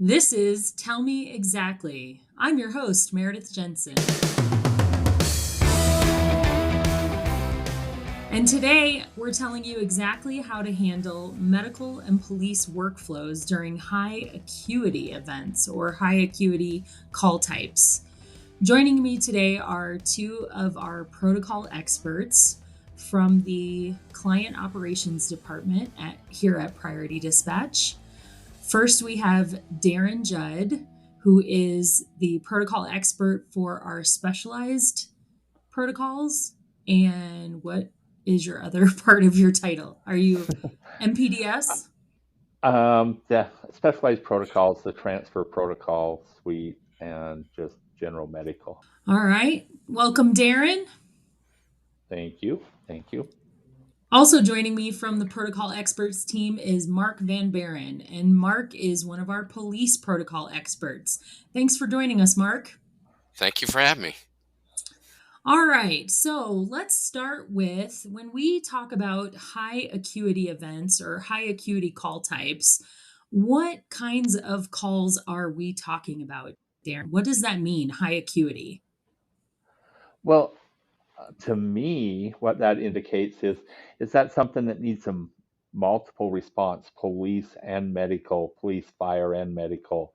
This is Tell Me Exactly. I'm your host, Meredith Jensen. And today we're telling you exactly how to handle medical and police workflows during high acuity events or high acuity call types. Joining me today are two of our protocol experts from the Client Operations Department here at Priority Dispatch. First, we have Darren Judd, who is the protocol expert for our specialized protocols. And what is your other part of your title? Are you MPDS? The specialized protocols, the transfer protocol suite, and just general medical. All right. Welcome, Darren. Thank you. Thank you. Also joining me from the protocol experts team is Mark Van Behren, and Mark is one of our police protocol experts. Thanks for joining us, Mark. Thank you for having me. All right, so let's start with when we talk about high acuity events or high acuity call types, what kinds of calls are we talking about, Darren? What does that mean, high acuity? Well, to me, what that indicates is that something that needs some multiple response, police and medical, police, fire, and medical?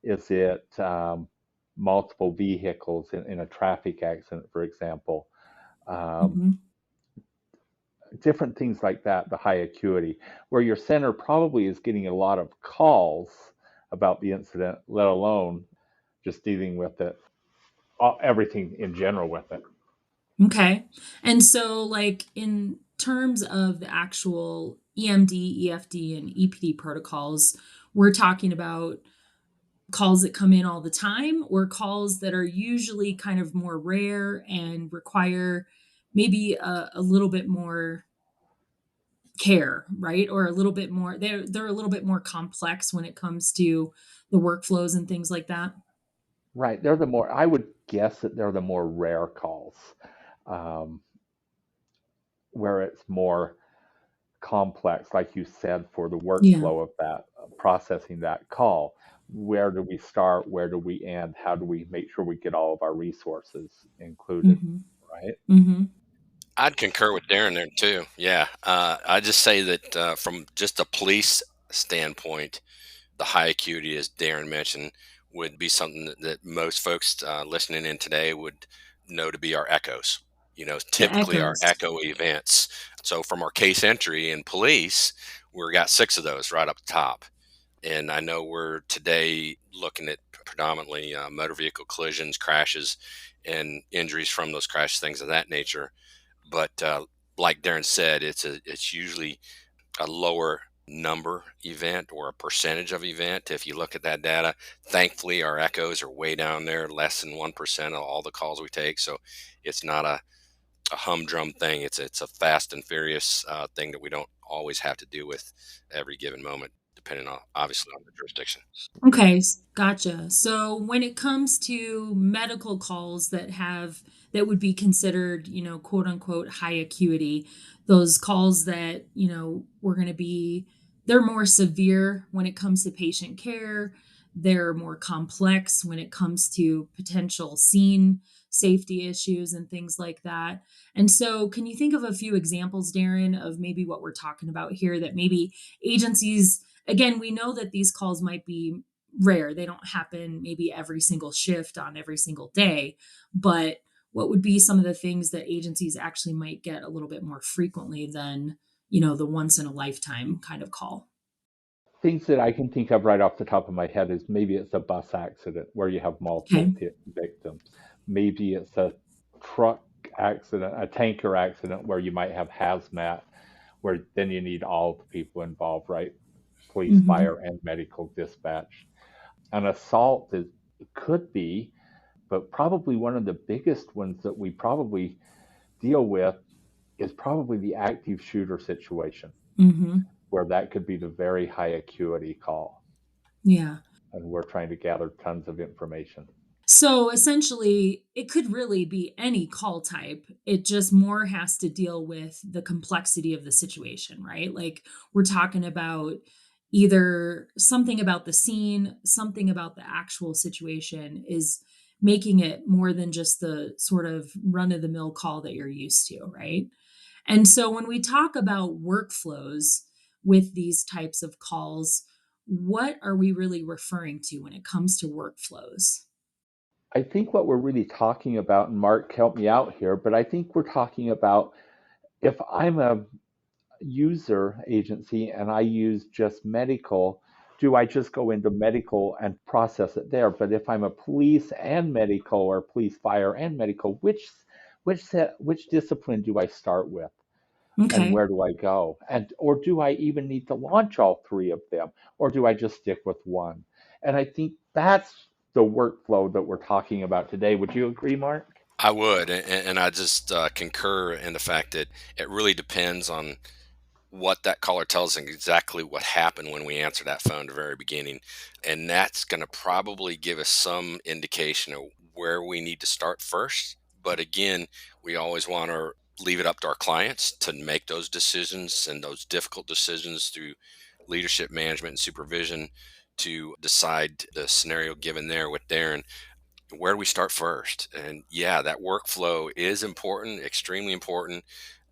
Is it multiple vehicles in a traffic accident, for example? Um, Mhm. Different things like that, the high acuity, where your center probably is getting a lot of calls about the incident, let alone just dealing with it, everything in general with it. Okay. And so, like, in terms of the actual EMD, EFD, and EPD protocols, we're talking about calls that come in all the time or calls that are usually kind of more rare and require maybe a little bit more care, right? Or a little bit more, they're a little bit more complex when it comes to the workflows and things like that. Right. They're the more, I would guess that they're the more rare calls, um, where it's more complex, like you said, for the Yeah. workflow of that, processing that call. Where do we start? Where do we end? How do we make sure we get all of our resources included? Hmm. Right. Hmm. I'd concur with Darren there too. Yeah, I just say that from just a police standpoint, the high acuity, as Darren mentioned, would be something that most folks listening in today would know to be our echoes. The Typically our echoes. echo events. So from our case entry in police, we've got six of those right up top. And I know we're today looking at predominantly motor vehicle collisions, crashes, and injuries from those crashes, things of that nature. But like Darren said, it's usually a lower number event or a percentage of event. If you look at that data, thankfully our echoes are way down there, less than 1% of all the calls we take. So it's not a humdrum thing. It's a fast and furious thing that we don't always have to deal with every given moment, depending on obviously on the jurisdiction. Okay, gotcha. So when it comes to medical calls that would be considered, quote unquote high acuity, those calls that, we're going to be they're more severe when it comes to patient care, they're more complex when it comes to potential scene safety issues and things like that. And so can you think of a few examples, Darren, of maybe what we're talking about here that maybe agencies, again, we know that these calls might be rare. They don't happen maybe every single shift on every single day. But what would be some of the things that agencies actually might get a little bit more frequently than, the once in a lifetime kind of call? Things that I can think of right off the top of my head is maybe it's a bus accident where you have multiple Okay. victims. Maybe it's a truck accident, a tanker accident where you might have hazmat, where then you need all the people involved, right? Police, Hmm. fire, and medical dispatch. An assault is, could be, but probably one of the biggest ones that we probably deal with is probably the active shooter situation, Hmm. where that could be the very high acuity call. Yeah. And we're trying to gather tons of information. So essentially, it could really be any call type. It just more has to deal with the complexity of the situation, right? Like we're talking about either something about the scene, something about the actual situation is making it more than just the sort of run of the mill call that you're used to, right? And so when we talk about workflows with these types of calls, what are we really referring to when it comes to workflows? I think what we're really talking about, and Mark, help me out here, but I think we're talking about if I'm a user agency and I use just medical, do I just go into medical and process it there? But if I'm a police and medical or police fire and medical, which discipline do I start with? And Okay. where do I go? And or do I even need to launch all three of them? Or do I just stick with one? And I think that's the workflow that we're talking about today. Would you agree, Mark? I would, and I just concur in the fact that it really depends on what that caller tells us exactly what happened when we answered that phone at the very beginning. And that's going to probably give us some indication of where we need to start first. But again, we always want to leave it up to our clients to make those decisions and those difficult decisions through leadership management and supervision to decide the scenario given there with Darren. Where do we start first? And yeah, that workflow is important, extremely important.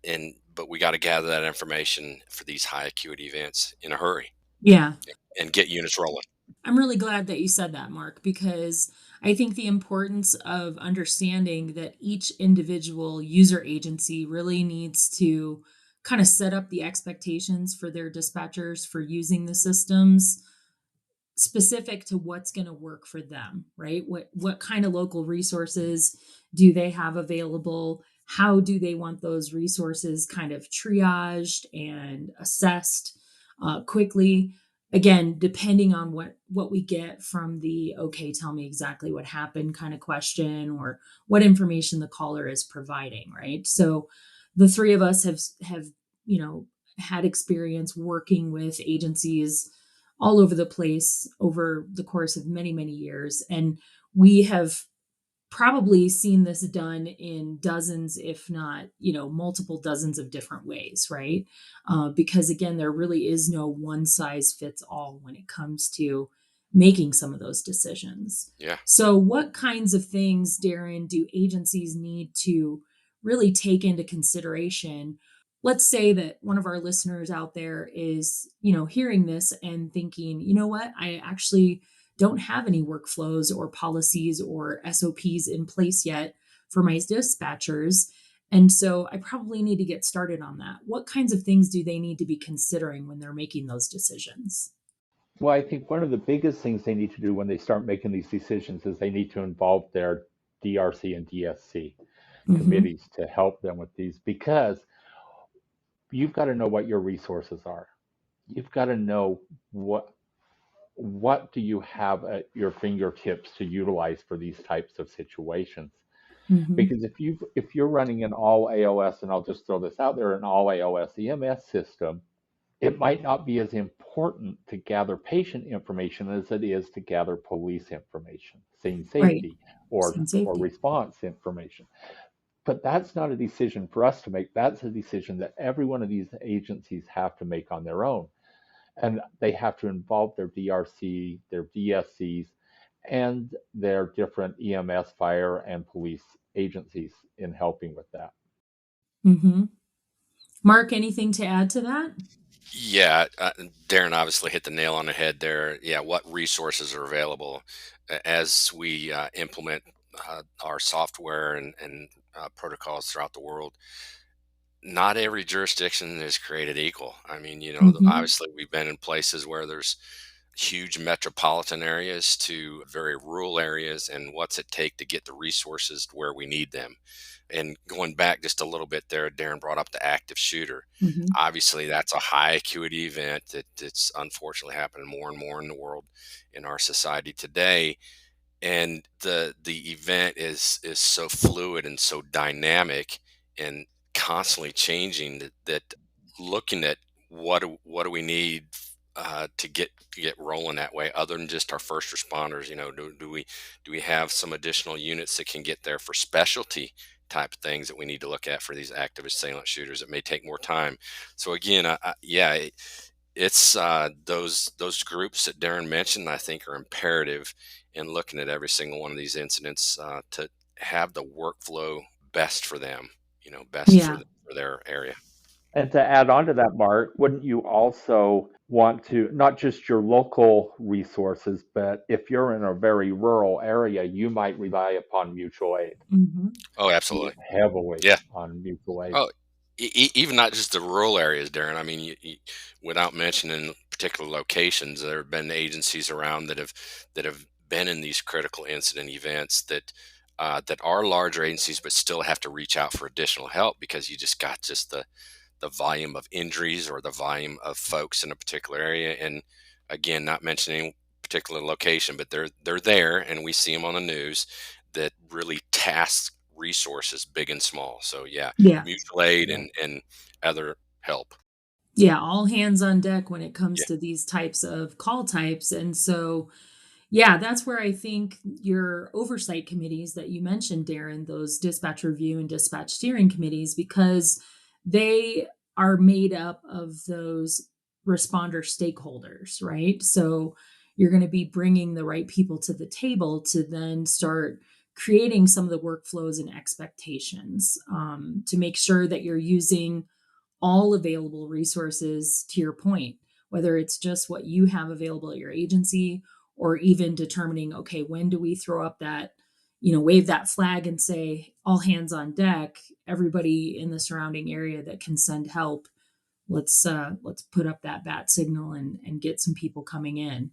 And but we got to gather that information for these high acuity events in a hurry Yeah. and get units rolling. I'm really glad that you said that, Mark, because I think the importance of understanding that each individual user agency really needs to kind of set up the expectations for their dispatchers for using the systems specific to what's going to work for them, right? What kind of local resources do they have available? How do they want those resources kind of triaged and assessed quickly? Again, depending on what we get from the okay, tell me exactly what happened kind of question, or what information the caller is providing, right? So the three of us have you know had experience working with agencies all over the place over the course of many, many years. And we have probably seen this done in dozens, if not, multiple dozens of different ways, right? Because again, there really is no one size fits all when it comes to making some of those decisions. Yeah. So, what kinds of things, Darren, do agencies need to really take into consideration? Let's say that one of our listeners out there is, hearing this and thinking, you know what, I actually don't have any workflows or policies or SOPs in place yet for my dispatchers. And so I probably need to get started on that. What kinds of things do they need to be considering when they're making those decisions? Well, I think one of the biggest things they need to do when they start making these decisions is they need to involve their DRC and DSC Hmm. committees to help them with these because you've got to know what your resources are. You've got to know what do you have at your fingertips to utilize for these types of situations. Hmm. Because if you're running an all AOS, and I'll just throw this out there, an all AOS EMS system, it might not be as important to gather patient information as it is to gather police information, scene Right. safety, or Scene or safety. response information. But that's not a decision for us to make. That's a decision that every one of these agencies have to make on their own. And they have to involve their DRC, their DSCs, and their different EMS, fire, and police agencies in helping with that. Hmm. Mark, anything to add to that? Yeah, Darren obviously hit the nail on the head there. Yeah, what resources are available as we implement our software and protocols throughout the world? Not every jurisdiction is created equal. I mean, Hmm. obviously we've been in places where there's huge metropolitan areas to very rural areas, and what's it take to get the resources to where we need them. And going back just a little bit there, Darren brought up the active shooter. Hmm. Obviously that's a high acuity event that's unfortunately happening more and more in the world, in our society today. And the event is so fluid and so dynamic and constantly changing that looking at what do we need to get rolling that way, other than just our first responders. Do we have some additional units that can get there for specialty type of things that we need to look at for these active assailant shooters that may take more time? So again, yeah, it's those groups that Darren mentioned, I think, are imperative in looking at every single one of these incidents to have the workflow best for them, best Yeah. for their area. And to add on to that, Mark, wouldn't you also want to, not just your local resources, but if you're in a very rural area, you might rely upon mutual aid, Hmm. Oh, absolutely. heavily Yeah. on mutual aid. Oh, even not just the rural areas, Darren. I mean, without mentioning particular locations, there have been agencies around that have been in these critical incident events that are larger agencies, but still have to reach out for additional help because you just got the volume of injuries or the volume of folks in a particular area. And again, not mentioning particular location, but they're there, and we see them on the news that really task resources big and small. So yeah, Yeah. mutual aid Yeah. and other help. Yeah. All hands on deck when it comes Yeah, to these types of call types. And so, yeah, that's where I think your oversight committees that you mentioned, Darren, those dispatch review and dispatch steering committees, because they are made up of those responder stakeholders, right? So you're going to be bringing the right people to the table to then start creating some of the workflows and expectations to make sure that you're using all available resources to your point, whether it's just what you have available at your agency or even determining, okay, when do we throw up that, wave that flag and say, all hands on deck, everybody in the surrounding area that can send help, let's put up that bat signal and get some people coming in.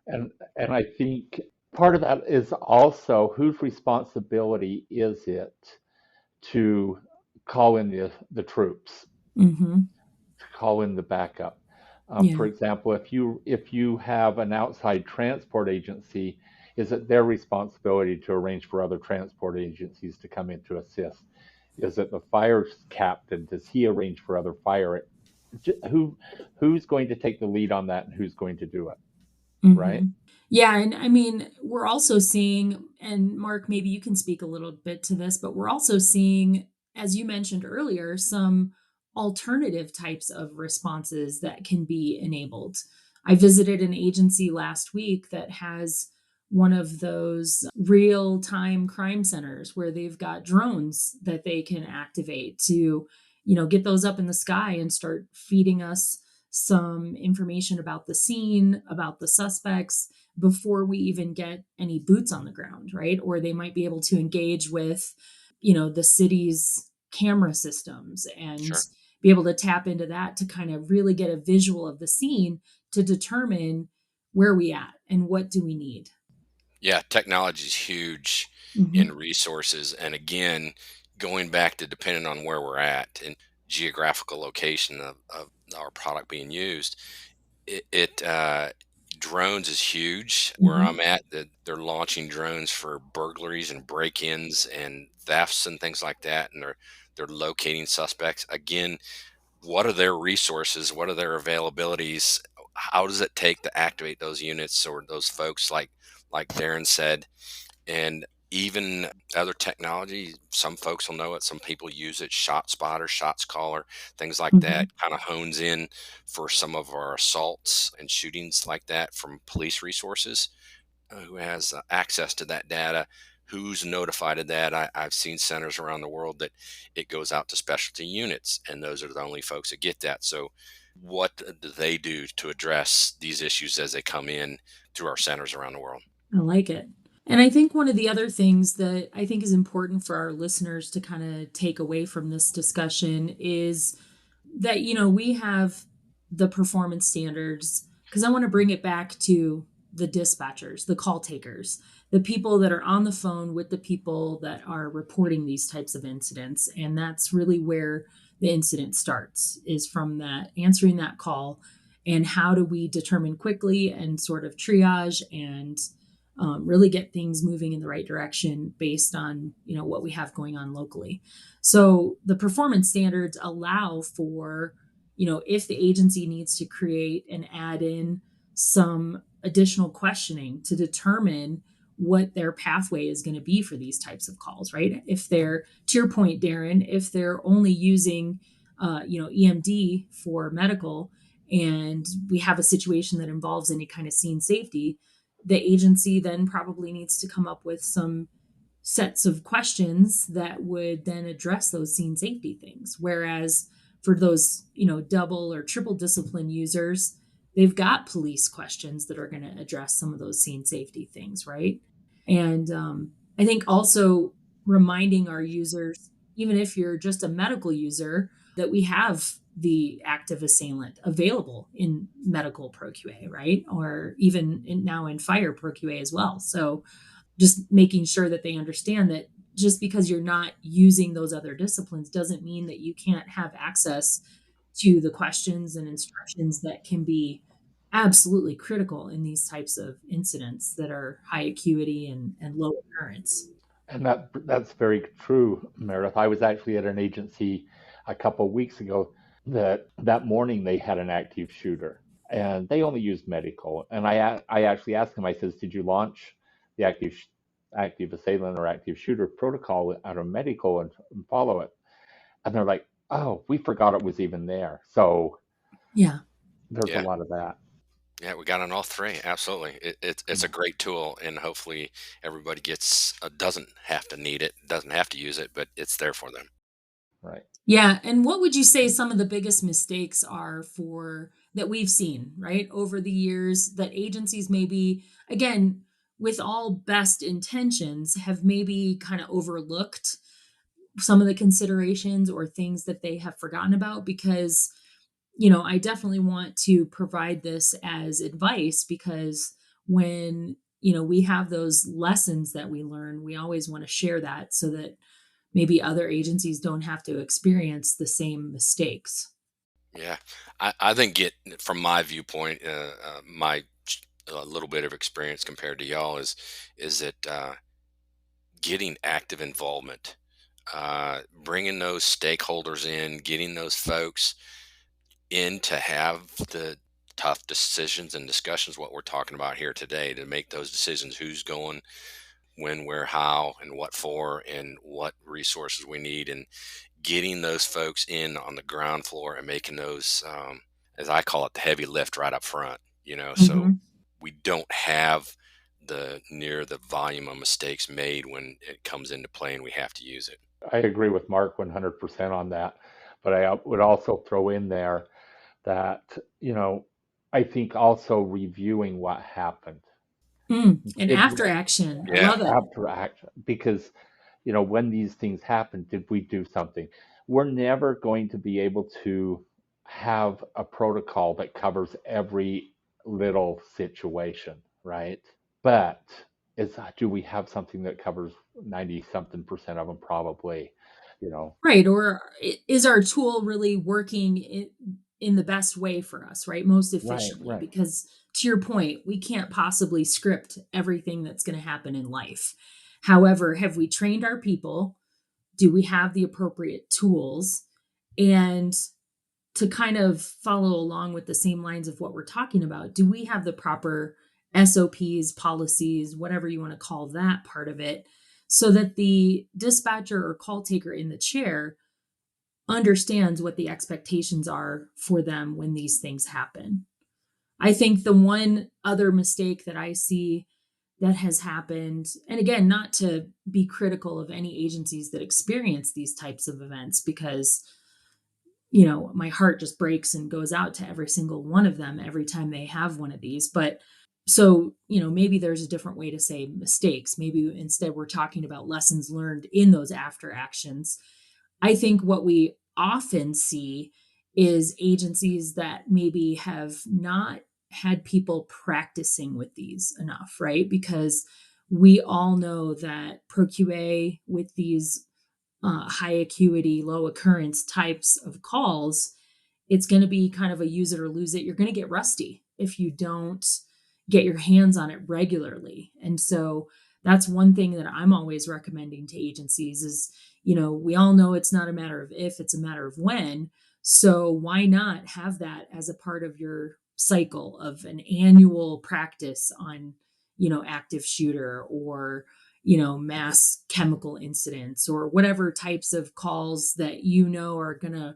And I think part of that is also whose responsibility is it to call in the troops, Hmm. to call in the backup. For Yeah. example, if you have an outside transport agency, is it their responsibility to arrange for other transport agencies to come in to assist? Is it the fire captain? Does he arrange for other fire? Who who's going to take the lead on that, and who's going to do it? Right? Hmm. Yeah, and I mean, we're also seeing, and Mark, maybe you can speak a little bit to this, but we're also seeing, as you mentioned earlier, some alternative types of responses that can be enabled. I visited an agency last week that has one of those real time crime centers where they've got drones that they can activate to, get those up in the sky and start feeding us some information about the scene, about the suspects before we even get any boots on the ground, right? Or they might be able to engage with, the city's camera systems and sure. be able to tap into that to kind of really get a visual of the scene to determine where we at and what do we need. Yeah, technology is huge in Hmm. resources, and again, going back to depending on where we're at and geographical location of our product being used. It drones is huge where Hmm. I'm at. That they're launching drones for burglaries and break-ins and thefts and things like that, and they're locating suspects. Again, what are their resources? What are their availabilities? How does it take to activate those units or those folks, like Darren said? And even other technology, some folks will know it, some people use it. Shot spotter, shots caller, things like Hmm. that kind of hones in for some of our assaults and shootings like that from police resources. Who has access to that data, who's notified of that. I've seen centers around the world that it goes out to specialty units, and those are the only folks that get that. So what do they do to address these issues as they come in through our centers around the world? I like it. And I think one of the other things that I think is important for our listeners to kind of take away from this discussion is that, we have the performance standards, because I want to bring it back to the dispatchers, the call takers, the people that are on the phone with the people that are reporting these types of incidents. And that's really where the incident starts, is from that answering that call. And how do we determine quickly and sort of triage and really get things moving in the right direction based on, what we have going on locally. So the performance standards allow for, if the agency needs to create and add in some additional questioning to determine what their pathway is going to be for these types of calls, right? If they're, to your point, Darren, if they're only using EMD for medical, and we have a situation that involves any kind of scene safety, the agency then probably needs to come up with some sets of questions that would then address those scene safety things. Whereas for those, double or triple discipline users, they've got police questions that are going to address some of those scene safety things, right? And I think also reminding our users, even if you're just a medical user, that we have the active assailant available in medical ProQA, right? Or even now in fire ProQA as well. So just making sure that they understand that just because you're not using those other disciplines doesn't mean that you can't have access to the questions and instructions that can be absolutely critical in these types of incidents that are high acuity and low occurrence. And that's very true, Meredith. I was actually at an agency a couple of weeks ago that morning they had an active shooter, and they only used medical. And I actually asked them. I says, "Did you launch the active assailant or active shooter protocol out of medical and follow it?" And they're like, "Oh, we forgot it was even there." So Yeah. there's a Yeah. lot of that. Yeah, we got on all three. Absolutely. It's a Mm. great tool, and hopefully everybody doesn't have to need it, doesn't have to use it, but it's there for them. Right. Yeah. And what would you say some of the biggest mistakes are for that we've seen, right, over the years that agencies maybe, again, with all best intentions, have maybe kind of overlooked some of the considerations or things that they have forgotten about? Because, I definitely want to provide this as advice because when, we have those lessons that we learn, we always want to share that so that maybe other agencies don't have to experience the same mistakes. Yeah, I think from my viewpoint, my little bit of experience compared to y'all is that getting active involvement, bringing those stakeholders in, getting those folks in to have the tough decisions and discussions, what we're talking about here today, to make those decisions, who's going, when, where, how, and what for, and what resources we need, and getting those folks in on the ground floor and making those, as I call it, the heavy lift right up front. So Hmm. we don't have the volume of mistakes made when it comes into play and we have to use it. I agree with Mark 100% on that. But I would also throw in there that, I think also reviewing what happened. And Did after action, I Yeah, love it. after action, because, when these things happen, did we do something? We're never going to be able to have a protocol that covers every little situation, right? But do we have something that covers 90 something percent of them? Probably, you know. Right. Or is our tool really working in the best way for us, right? Most Right, efficiently? right. Because to your point, we can't possibly script everything that's going to happen in life. However, have we trained our people? Do we have the appropriate tools? And to kind of follow along with the same lines of what we're talking about, do we have the proper SOPs, policies, whatever you want to call that part of it, so that the dispatcher or call taker in the chair understands what the expectations are for them when these things happen? I think the one other mistake that I see that has happened, and again, not to be critical of any agencies that experience these types of events, because my heart just breaks and goes out to every single one of them every time they have one of these. But so, maybe there's a different way to say mistakes. Maybe instead we're talking about lessons learned in those after actions. I think what we often see is agencies that maybe have not had people practicing with these enough, right? Because we all know that ProQA with these high acuity, low occurrence types of calls, it's going to be kind of a use it or lose it. You're going to get rusty if you don't get your hands on it regularly. And so that's one thing that I'm always recommending to agencies is, we all know it's not a matter of if, it's a matter of when. So why not have that as a part of your cycle of an annual practice on, active shooter or mass chemical incidents or whatever types of calls that are going to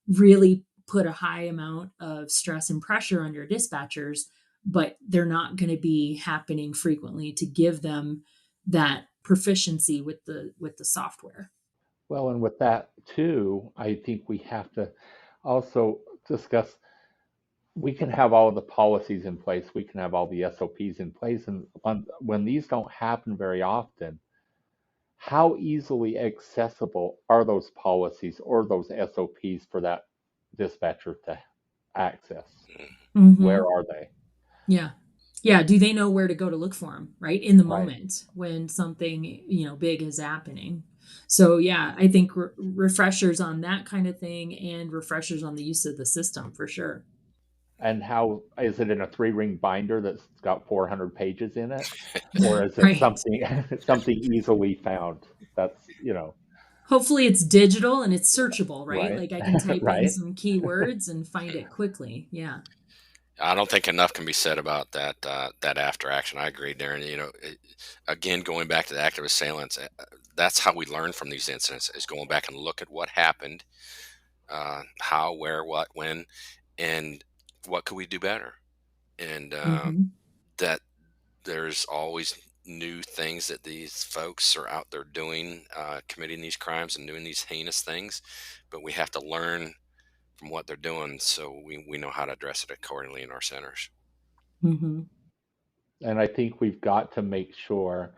really put a high amount of stress and pressure on your dispatchers, but they're not going to be happening frequently to give them that proficiency with the software. Well, and with that too, I think we have to also discuss, we can have all of the policies in place, we can have all the SOPs in place, and when these don't happen very often, how easily accessible are those policies or those SOPs for that dispatcher to access? Where Mm-hmm. are they? Yeah. Yeah. Do they know where to go to look for them, right? In the Right. moment when something, big is happening. So, yeah, I think refreshers on that kind of thing and refreshers on the use of the system for sure. And how is it in a three-ring binder that's got 400 pages in it? Or is it Right. something something easily found? That's, Hopefully it's digital and it's searchable, right? right, Like I can type in right. some keywords and find it quickly. Yeah. I don't think enough can be said about that after action. I agree, Darren. Again, going back to the active assailants, that's how we learn from these incidents: is going back and look at what happened, how, where, what, when, and what could we do better. And Hmm. that there's always new things that these folks are out there doing, committing these crimes and doing these heinous things, but we have to learn from what they're doing so we know how to address it accordingly in our centers. Hmm. And I think we've got to make sure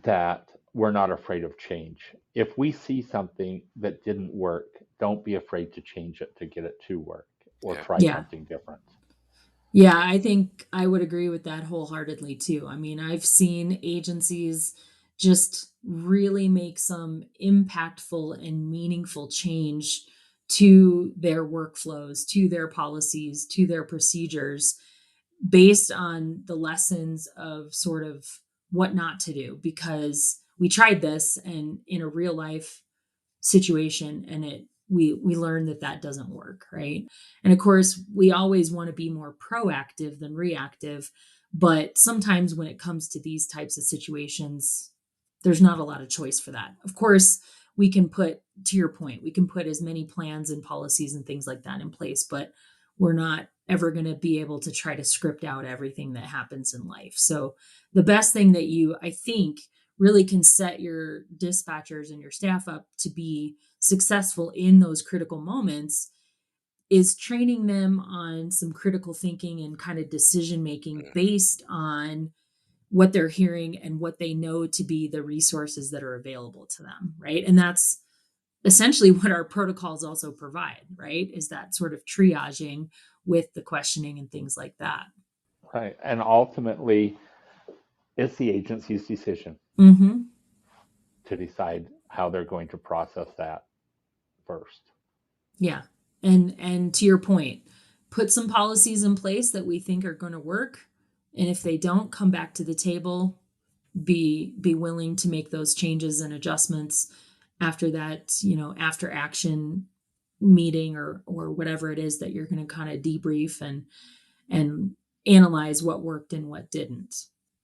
that we're not afraid of change. If we see something that didn't work, don't be afraid to change it to get it to work or Yeah. try Yeah. something different. Yeah, I think I would agree with that wholeheartedly too. I mean, I've seen agencies just really make some impactful and meaningful change to their workflows, to their policies, to their procedures based on the lessons of sort of what not to do because we tried this and in a real life situation and we learn that that doesn't work, right? And of course we always want to be more proactive than reactive, but sometimes when it comes to these types of situations there's not a lot of choice for that. Of course we can put, to your point, we can put as many plans and policies and things like that in place, but we're not ever going to be able to try to script out everything that happens in life. So the best thing that you, I think, really can set your dispatchers and your staff up to be successful in those critical moments is training them on some critical thinking and kind of decision making Mhm. based on what they're hearing and what they know to be the resources that are available to them, right? And that's essentially what our protocols also provide, right? Is that sort of triaging with the questioning and things like that. Right. And ultimately, it's the agency's decision Mm-hmm. to decide how they're going to process that first. Yeah. And to your point, put some policies in place that we think are going to work. And if they don't, come back to the table, be willing to make those changes and adjustments after that, after action meeting or whatever it is that you're going to kind of debrief and analyze what worked and what didn't.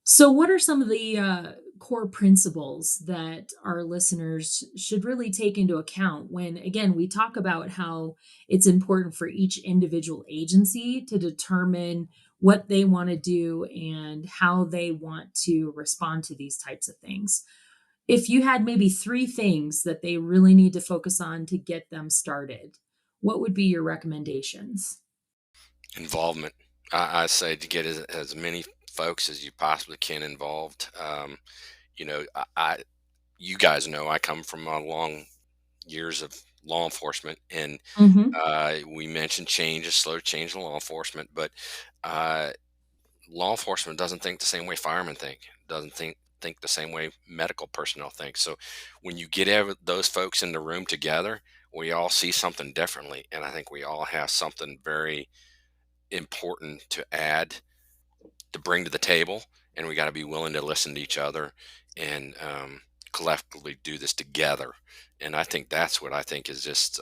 So, what are some of the core principles that our listeners should really take into account when, again, we talk about how it's important for each individual agency to determine what they want to do and how they want to respond to these types of things? If you had maybe three things that they really need to focus on to get them started, what would be your recommendations? Involvement. I say to get as many folks as you possibly can involved. You guys know I come from a long years of law enforcement, and Mm-hmm. we mentioned change, a slow change in law enforcement, but uh, law enforcement doesn't think the same way firemen think, doesn't think the same way medical personnel think. So when you get those folks in the room together, we all see something differently, and I think we all have something very important to add, to bring to the table, and we got to be willing to listen to each other and collectively do this together. And I think that's what I think is just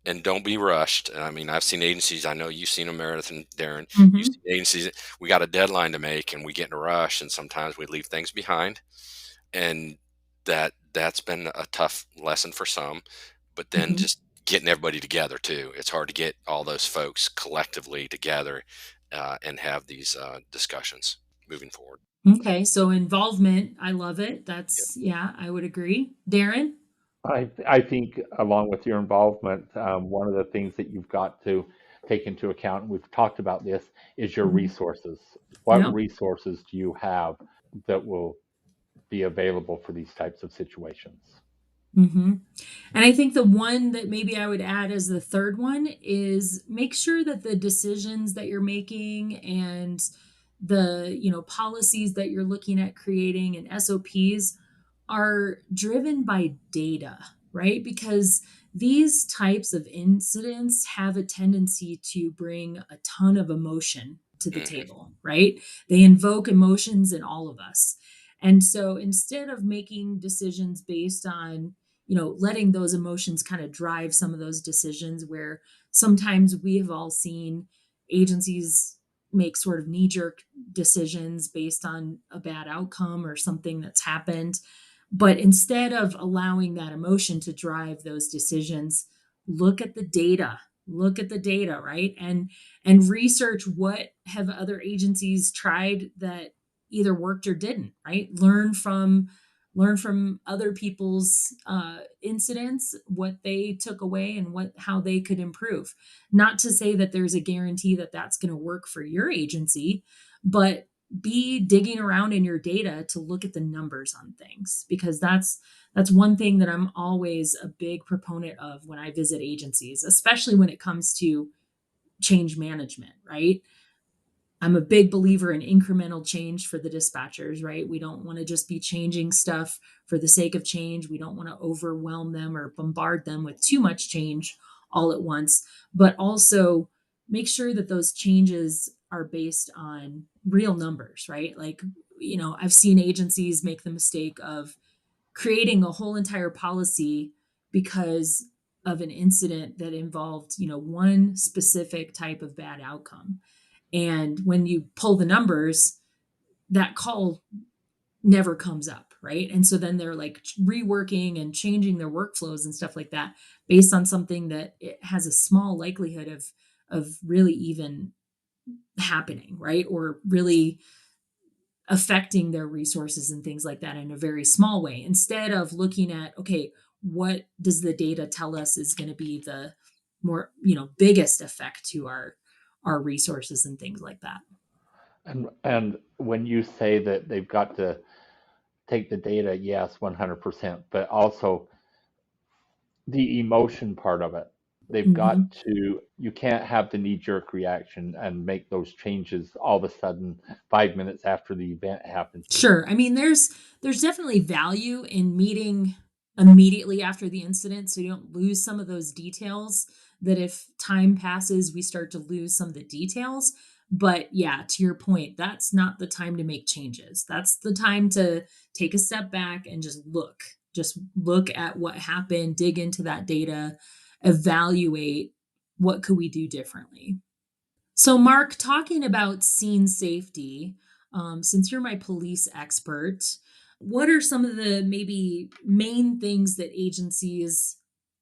and don't be rushed. I mean, I've seen agencies, I know you've seen them, Meredith and Darren. You Mm-hmm. see agencies, we got a deadline to make and we get in a rush, and sometimes we leave things behind. And that's been a tough lesson for some. But then Mm-hmm. just getting everybody together too. It's hard to get all those folks collectively together and have these discussions moving forward. Okay, so involvement, I love it. Yeah. That's, yeah, I would agree. Darren? I think along with your involvement, one of the things that you've got to take into account, and we've talked about this, is your Mhm. resources. What Yep. resources do you have that will be available for these types of situations? hmm And I think the one that maybe I would add as the third one is make sure that the decisions that you're making and the, policies that you're looking at creating and SOPs are driven by data, right? Because these types of incidents have a tendency to bring a ton of emotion to the Hmm. table, right? They invoke emotions in all of us. And so instead of making decisions based on, letting those emotions kind of drive some of those decisions, where sometimes we have all seen agencies make sort of knee jerk decisions based on a bad outcome or something that's happened. But instead of allowing that emotion to drive those decisions, look at the data. Look at the data, right? And research what have other agencies tried that either worked or didn't, right? Learn from other people's incidents, what they took away and what how they could improve. Not to say that there's a guarantee that that's going to work for your agency, but be digging around in your data to look at the numbers on things, because that's one thing that I'm always a big proponent of when I visit agencies, especially when it comes to change management, right? I'm a big believer in incremental change for the dispatchers, right? We don't want to just be changing stuff for the sake of change. We don't want to overwhelm them or bombard them with too much change all at once, but also make sure that those changes are based on real numbers, right? Like, I've seen agencies make the mistake of creating a whole entire policy because of an incident that involved, one specific type of bad outcome. And when you pull the numbers, that call never comes up, right? And so then they're like reworking and changing their workflows and stuff like that based on something that it has a small likelihood of really even happening, right? Or really affecting their resources and things like that in a very small way, instead of looking at, okay, what does the data tell us is going to be the more, biggest effect to our resources and things like that. And when you say that they've got to take the data, yes, 100%, but also the emotion part of it. They've got Mhm. to, you can't have the knee jerk reaction and make those changes all of a sudden 5 minutes after the event happens. Sure. I mean, there's definitely value in meeting immediately after the incident so you don't lose some of those details, that if time passes we start to lose some of the details. But yeah, to your point, that's not the time to make changes. That's the time to take a step back and just look at what happened, dig into that data, evaluate what could we do differently. So, Mark, talking about scene safety, since you're my police expert, what are some of the maybe main things that agencies,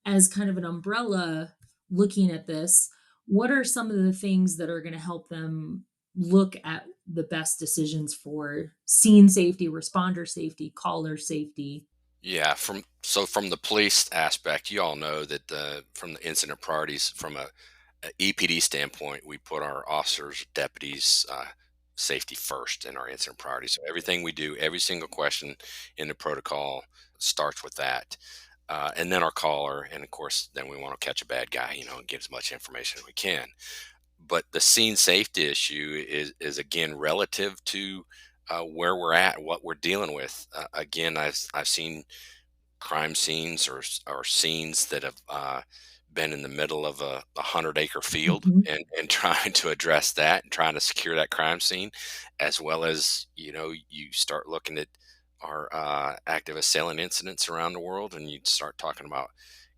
as kind of an umbrella looking at this, what are some of the things that are going to help them look at the best decisions for scene safety, responder safety, caller safety? Yeah, from the police aspect, you all know that from the incident priorities, from a EPD standpoint, we put our officers, deputies, safety first in our incident priorities. So everything we do, every single question in the protocol starts with that. And then our caller, and of course, then we want to catch a bad guy, and get as much information as we can. But the scene safety issue is again relative to where we're at, what we're dealing with. Again, I've seen crime scenes or scenes that have been in the middle of a 100-acre field, Mhm. and trying to address that and trying to secure that crime scene, as well as you start looking at our active assailant incidents around the world, and you start talking about,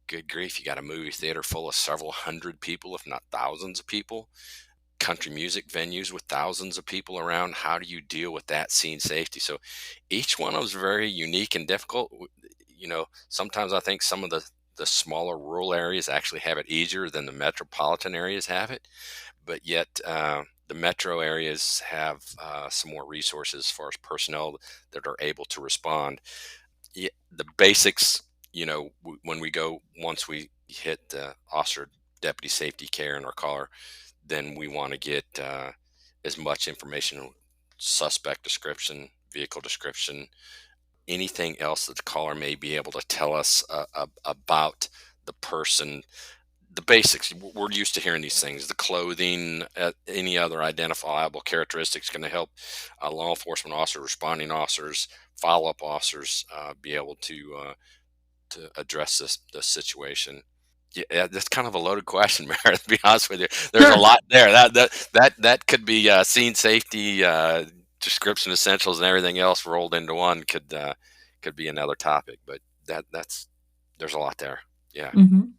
good grief, you got a movie theater full of several hundred people, if not thousands of people, country music venues with thousands of people around. How do you deal with that scene safety? So each one of them is very unique and difficult. Sometimes I think some of the smaller rural areas actually have it easier than the metropolitan areas have it, but yet the metro areas have some more resources as far as personnel that are able to respond. Yeah, the basics, when we go, once we hit officer deputy safety care in our car, then we want to get as much information, suspect description, vehicle description, anything else that the caller may be able to tell us about the person. The basics, we're used to hearing these things: the clothing, any other identifiable characteristics going to help law enforcement officers, responding officers, follow-up officers be able to address the situation. Yeah, that's kind of a loaded question, Meredith. To be honest with you, there's a Sure. lot there. That could be scene safety, description essentials, and everything else rolled into one. Could be another topic, but that's there's a lot there. Yeah, Mhm.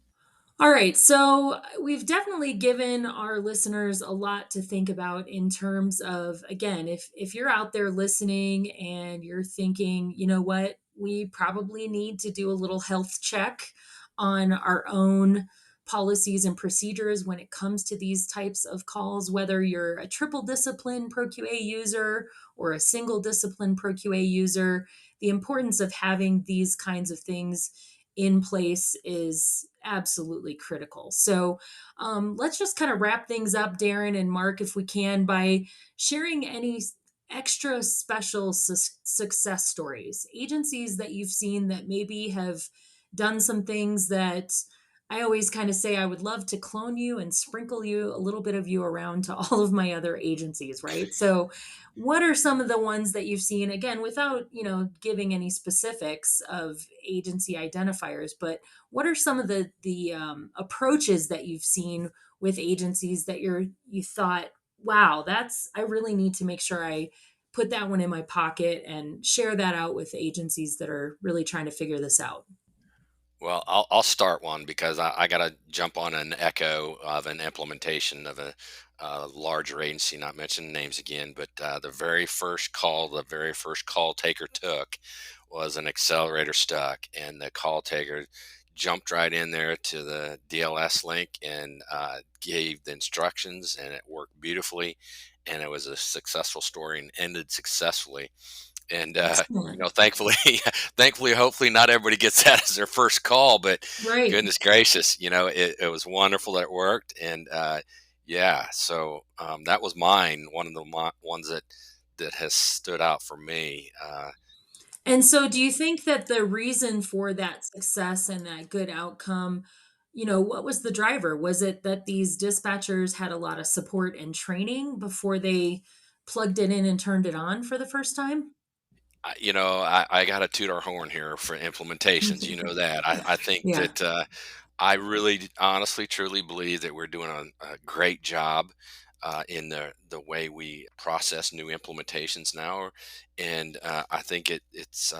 All right, so we've definitely given our listeners a lot to think about in terms of, again, if you're out there listening and you're thinking, you know what, we probably need to do a little health check on our own policies and procedures when it comes to these types of calls, whether you're a triple discipline ProQA user or a single discipline ProQA user, the importance of having these kinds of things in place is absolutely critical. So let's just kind of wrap things up, Darren and Mark, if we can, by sharing any extra special success stories, agencies that you've seen that maybe have done some things that I always kind of say I would love to clone you and sprinkle you a little bit of you around to all of my other agencies, right? So what are some of the ones that you've seen, again, without, giving any specifics of agency identifiers, but what are some of the approaches that you've seen with agencies that you thought, wow, that's, I really need to make sure I put that one in my pocket and share that out with agencies that are really trying to figure this out? well, I'll start one because I got to jump on an echo of an implementation of a larger agency, not mentioning names again, but the very first call taker took was an accelerator stuck, and the call taker jumped right in there to the DLS link and gave the instructions, and it worked beautifully, and it was a successful story and ended successfully. And Excellent. thankfully, thankfully, hopefully, not everybody gets that as their first call. But Right. goodness gracious, it was wonderful that it worked. And yeah, so that was mine. One of the ones that has stood out for me. And so do you think that the reason for that success and that good outcome, what was the driver? Was it that these dispatchers had a lot of support and training before they plugged it in and turned it on for the first time? I got to toot our horn here for implementations. You know that. I think Yeah. that I really, honestly, truly believe that we're doing a great job in the way we process new implementations now, and I think it's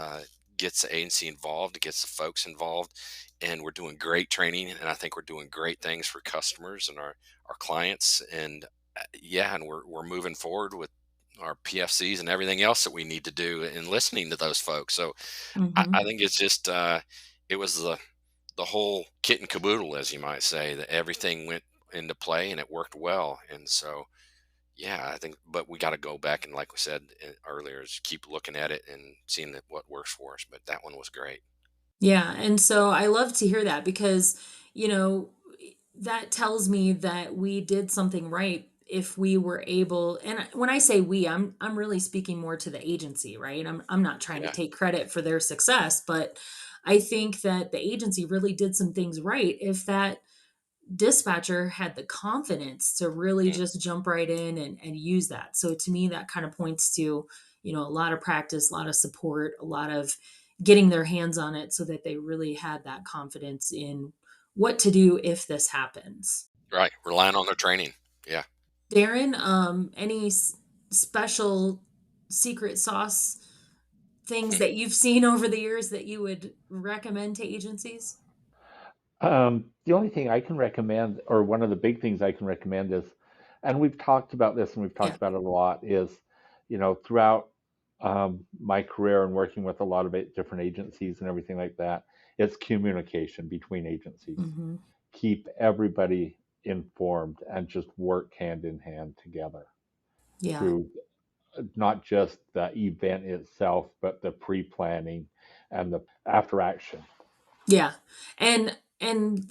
gets the agency involved, it gets the folks involved, and we're doing great training, and I think we're doing great things for customers and our clients, and yeah, and we're moving forward with our PFCs and everything else that we need to do in listening to those folks. So I Mhm. think it's just it was the whole kit and caboodle, as you might say, that everything went into play and it worked well. And so, yeah, I think, but we got to go back and, like we said earlier, is keep looking at it and seeing what works for us. But that one was great. Yeah, and so I love to hear that because, you know, that tells me that we did something right if we were able, and when I say we, I'm really speaking more to the agency, right? I'm not trying to Yeah, take credit for their success, but I think that the agency really did some things right if that dispatcher had the confidence to really mm, just jump right in and use that. So to me, that kind of points to, a lot of practice, a lot of support, a lot of getting their hands on it so that they really had that confidence in what to do if this happens. right. Relying on their training. Yeah. Darren, any special secret sauce things that you've seen over the years that you would recommend to agencies? The only thing I can recommend, or one of the big things I can recommend is, and we've talked about this and we've talked Yeah. about it a lot, is, throughout my career and working with a lot of different agencies and everything like that, It's communication between agencies. Hmm. Keep everybody informed and just work hand in hand together Yeah. through not just the event itself, but the pre-planning and the after action. Yeah. And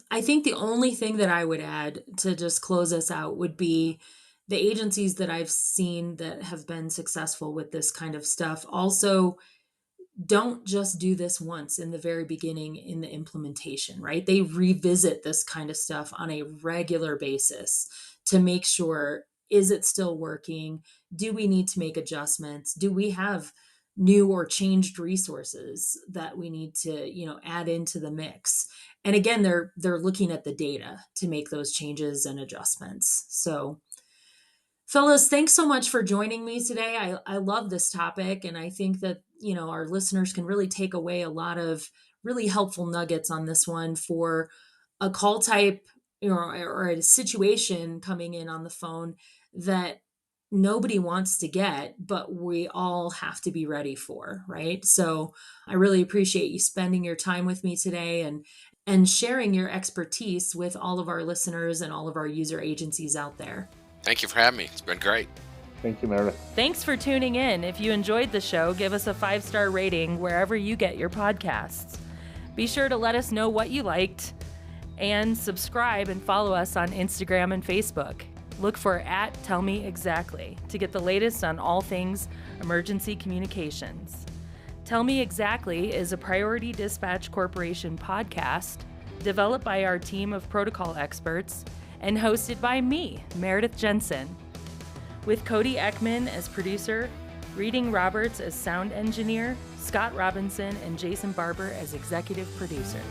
I think the only thing that I would add to just close us out would be the agencies that I've seen that have been successful with this kind of stuff also don't just do this once in the very beginning in the implementation, right? They revisit this kind of stuff on a regular basis to make sure, is it still working? Do we need to make adjustments? Do we have new or changed resources that we need to, add into the mix? And again, they're looking at the data to make those changes and adjustments. So fellas, thanks so much for joining me today. I love this topic, and I think that, our listeners can really take away a lot of really helpful nuggets on this one for a call type, or a situation coming in on the phone that nobody wants to get, but we all have to be ready for, right? So I really appreciate you spending your time with me today and sharing your expertise with all of our listeners and all of our user agencies out there. Thank you for having me. It's been great. Thank you, Meredith. Thanks for tuning in. If you enjoyed the show, give us a 5-star rating wherever you get your podcasts. Be sure to let us know what you liked and subscribe and follow us on Instagram and Facebook. Look for @TellMeExactly to get the latest on all things emergency communications. Tell Me Exactly is a Priority Dispatch Corporation podcast developed by our team of protocol experts and hosted by me, Meridith Jensen, with Cody Ekman as producer, Reading Roberts as sound engineer, Scott Robinson and Jason Barber as executive producers.